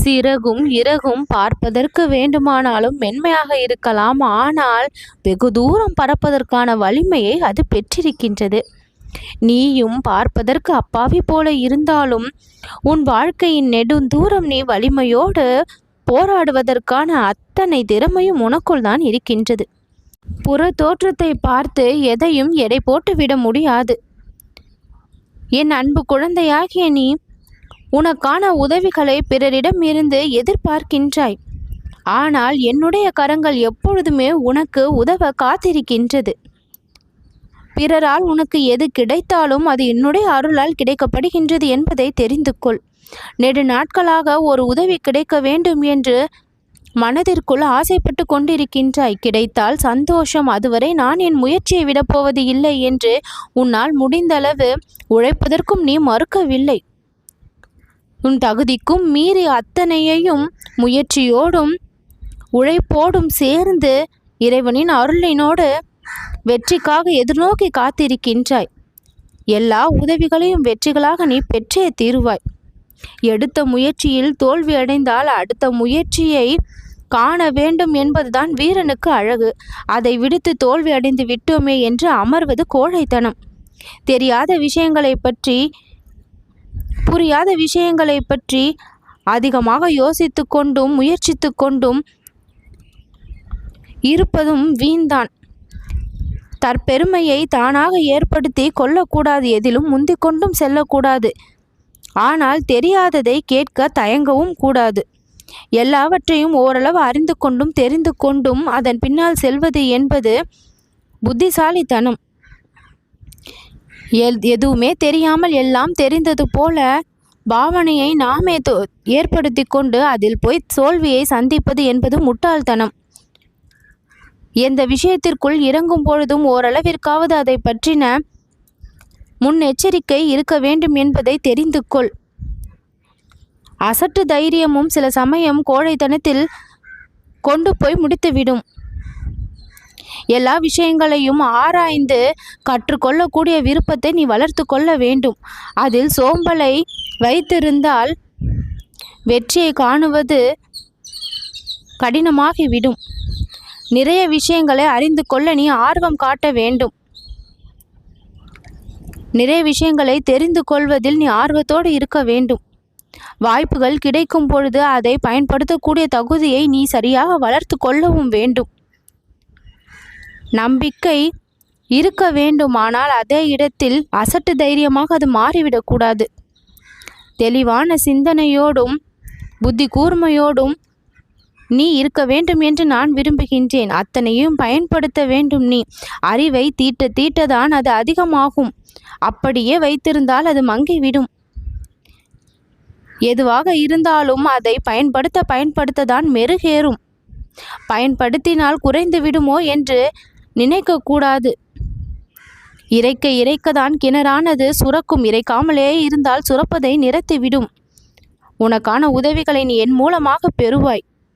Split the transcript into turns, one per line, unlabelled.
சிறகும் இறகும் பார்ப்பதற்கு வேண்டுமானாலும் மென்மையாக இருக்கலாம், ஆனால் வெகு தூரம் பறப்பதற்கான வலிமையை அது பெற்றிருக்கின்றது. நீயும் பார்ப்பதற்கு அப்பாவி போல இருந்தாலும் உன் வாழ்க்கையின் நெடுந்தூரம் நீ வலிமையோடு போராடுவதற்கான அத்தனை திறமையும் உனக்குள் தான் இருக்கின்றது. புற தோற்றத்தை பார்த்து எதையும் எடை போட்டுவிட முடியாது. என் அன்பு குழந்தையாகிய நீ உனக்கான உதவிகளை பிறரிடம் இருந்து எதிர்பார்க்கின்றாய். ஆனால் என்னுடைய கரங்கள் எப்பொழுதுமே உனக்கு உதவ காத்திருக்கின்றது. பிறரால் உனக்கு எது கிடைத்தாலும் அது என்னுடைய அருளால் கிடைக்கப்படுகின்றது என்பதை தெரிந்து கொள். நெடு நாட்களாக ஒரு உதவி கிடைக்க வேண்டும் என்று மனதிற்குள் ஆசைப்பட்டு கொண்டிருக்கின்றாய். கிடைத்தால் சந்தோஷம், அதுவரை நான் என் முயற்சியை விடப்போவது இல்லை என்று உன்னால் முடிந்தளவு உழைப்பதற்கும் நீ மறுக்கவில்லை. உன் தகுதிக்கும் மீறி அத்தனையையும் முயற்சியோடும் உழைப்போடும் சேர்ந்து இறைவனின் அருளினோடு வெற்றிக்காக எதிர்நோக்கி காத்திருக்கின்றாய். எல்லா உதவிகளையும் வெற்றிகளாக நீ பெற்றே தீருவாய். எடுத்த முயற்சியில் தோல்வி அடைந்தால் அடுத்த முயற்சியை காண வேண்டும் என்பதுதான் வீரனுக்கு அழகு. அதை விடுத்து தோல்வி அடைந்து விட்டோமே என்று அமர்வது கோழைத்தனம். தெரியாத விஷயங்களை பற்றி, புரியாத விஷயங்களை பற்றி அதிகமாக யோசித்து கொண்டும் முயற்சித்து கொண்டும் இருப்பதும் வீண்தான். தற்பெருமையை தானாக ஏற்படுத்தி கொள்ளக்கூடாது, எதிலும் முந்திக் கொண்டும் செல்லக்கூடாது. ஆனால் தெரியாததை கேட்க தயங்கவும் கூடாது. எல்லாவற்றையும் ஓரளவு அறிந்து கொண்டும் தெரிந்து கொண்டும் அதன் பின்னால் செல்வது என்பது புத்திசாலித்தனம். எதுவுமே தெரியாமல் எல்லாம் தெரிந்தது போல பாவனையை நாமே ஏற்படுத்தி கொண்டு அதில் போய் தோல்வியை சந்திப்பது என்பது முட்டாள்தனம். எந்த விஷயத்திற்குள் இறங்கும் பொழுதும் ஓரளவிற்காவது அதை பற்றின முன்னெச்சரிக்கை இருக்க வேண்டும் என்பதை தெரிந்து கொள். அசட்டு தைரியமும் சில சமயம் கோழைத்தனத்தில் கொண்டு போய் முடித்துவிடும். எல்லா விஷயங்களையும் ஆராய்ந்து கற்றுக்கொள்ளக்கூடிய விருப்பத்தை நீ வளர்த்து கொள்ள வேண்டும். அதில் சோம்பலை வைத்திருந்தால் வெற்றியை காணுவது கடினமாகிவிடும். நிறைய விஷயங்களை அறிந்து கொள்ள நீ ஆர்வம் காட்ட வேண்டும். நிறைய விஷயங்களை தெரிந்து கொள்வதில் நீ ஆர்வத்தோடு இருக்க வேண்டும். வாய்ப்புகள் கிடைக்கும் பொழுது அதை பயன்படுத்தக்கூடிய தகுதியை நீ சரியாக வளர்த்து கொள்ளவும் வேண்டும். நம்பிக்கை இருக்க வேண்டும், ஆனால் அதே இடத்தில் அசட்டு தைரியமாக அது மாறிவிடக்கூடாது. தெளிவான சிந்தனையோடும் புத்தி கூர்மையோடும் நீ இருக்க வேண்டும் என்று நான் விரும்புகின்றேன். அத்தனையும் பயன்படுத்த வேண்டும். நீ அறிவை தீட்ட தீட்டதான் அது அதிகமாகும். அப்படியே வைத்திருந்தால் அது மங்கிவிடும். எதுவாக இருந்தாலும் அதை பயன்படுத்ததான் மெருகேறும். பயன்படுத்தினால் குறைந்து விடுமோ என்று நினைக்கக்கூடாது. இறைக்கதான் கிணறானது சுரக்கும். இறைக்காமலே இருந்தால் சுரப்பதை நிறுத்திவிடும். உனக்கான உதவிகளை நீ என் மூலமாக பெறுவாய்.